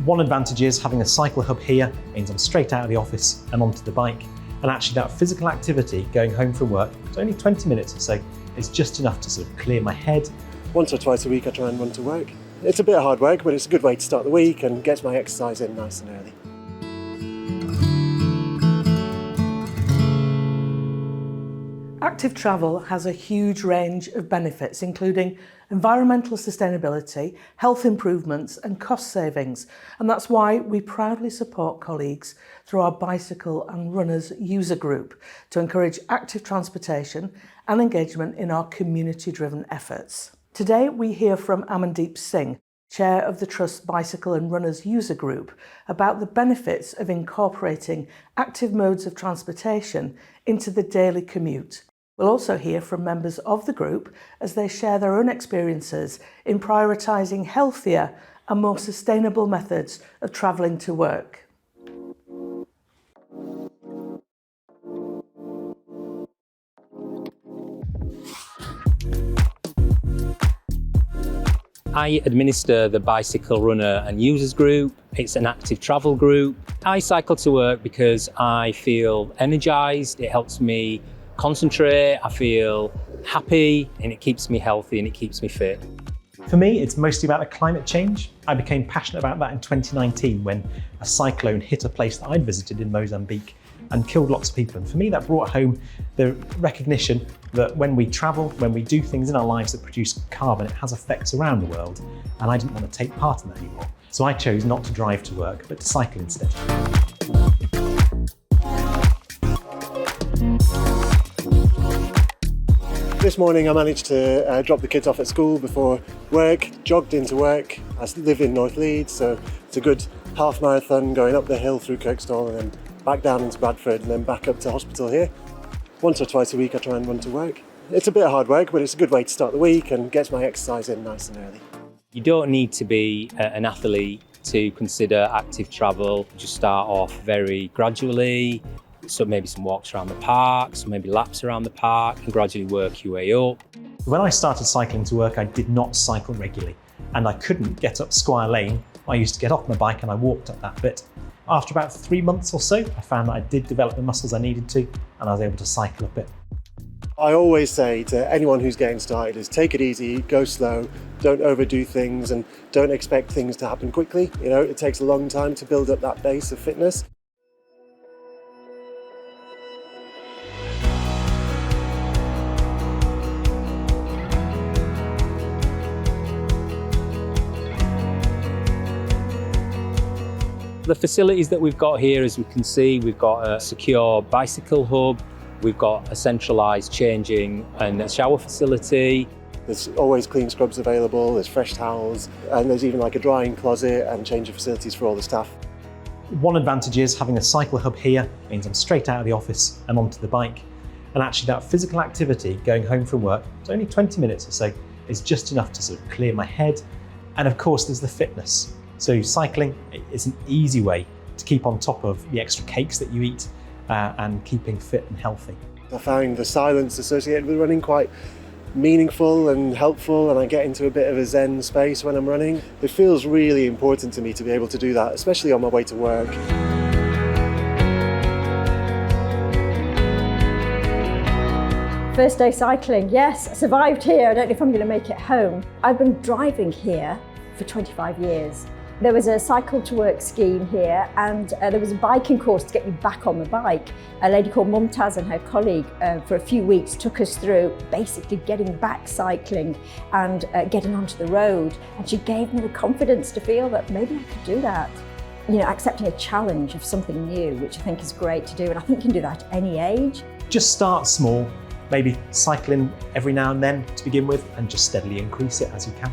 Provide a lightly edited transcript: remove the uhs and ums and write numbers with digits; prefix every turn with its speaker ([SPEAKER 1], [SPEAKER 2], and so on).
[SPEAKER 1] One advantage is having a cycle hub here means I'm straight out of the office and onto the bike. And actually that physical activity going home from work, it's only 20 minutes or so, is just enough to sort of clear my head.
[SPEAKER 2] Once or twice a week I try and run to work. It's a bit of hard work, but it's a good way to start the week and get my exercise in nice and early.
[SPEAKER 3] Active travel has a huge range of benefits, including environmental sustainability, health improvements and cost savings. And that's why we proudly support colleagues through our Bicycle and Runners user group to encourage active transportation and engagement in our community-driven efforts. Today we hear from Amandeep Singh, Chair of the Trust's Bicycle and Runners user group, about the benefits of incorporating active modes of transportation into the daily commute. We'll also hear from members of the group as they share their own experiences in prioritising healthier and more sustainable methods of travelling to work.
[SPEAKER 4] I administer the Bicycle Runner and Users group. It's an active travel group. I cycle to work because I feel energised, it helps me concentrate, I feel happy, and it keeps me healthy and it keeps me fit.
[SPEAKER 1] For me, it's mostly about the climate change. I became passionate about that in 2019 when a cyclone hit a place that I'd visited in Mozambique and killed lots of people. And for me, that brought home the recognition that when we travel, when we do things in our lives that produce carbon, it has effects around the world. And I didn't want to take part in that anymore. So I chose not to drive to work, but to cycle instead.
[SPEAKER 2] This morning I managed to drop the kids off at school before work, jogged into work. I live in North Leeds, so it's a good half marathon going up the hill through Kirkstall and then back down into Bradford and then back up to hospital here. Once or twice a week I try and run to work. It's a bit of hard work, but it's a good way to start the week and get my exercise in nice and early.
[SPEAKER 4] You don't need to be an athlete to consider active travel. Just start off very gradually. So maybe some walks around the park, so maybe laps around the park, and gradually work your way up.
[SPEAKER 1] When I started cycling to work, I did not cycle regularly, and I couldn't get up Squire Lane. I used to get off my bike and I walked up that bit. After about 3 months or so, I found that I did develop the muscles I needed to, and I was able to cycle up it.
[SPEAKER 2] I always say to anyone who's getting started is take it easy, go slow, don't overdo things and don't expect things to happen quickly. You know, it takes a long time to build up that base of fitness.
[SPEAKER 4] The facilities that we've got here, as we can see, we've got a secure bicycle hub, we've got a centralised changing and a shower facility.
[SPEAKER 2] There's always clean scrubs available, there's fresh towels, and there's even like a drying closet and changing facilities for all the staff.
[SPEAKER 1] One advantage is having a cycle hub here means I'm straight out of the office and onto the bike. And actually that physical activity going home from work, it's only 20 minutes or so, is just enough to sort of clear my head. And of course there's the fitness. So cycling is an easy way to keep on top of the extra cakes that you eat and keeping fit and healthy.
[SPEAKER 2] I find the silence associated with running quite meaningful and helpful, and I get into a bit of a zen space when I'm running. It feels really important to me to be able to do that, especially on my way to work.
[SPEAKER 5] First day cycling, yes, I survived here. I don't know if I'm going to make it home. I've been driving here for 25 years. There was a cycle to work scheme here, and there was a biking course to get you back on the bike. A lady called Mumtaz and her colleague for a few weeks took us through basically getting back cycling and getting onto the road. And she gave me the confidence to feel that maybe I could do that. You know, accepting a challenge of something new, which I think is great to do. And I think you can do that at any age.
[SPEAKER 1] Just start small, maybe cycling every now and then to begin with, and just steadily increase it as you can.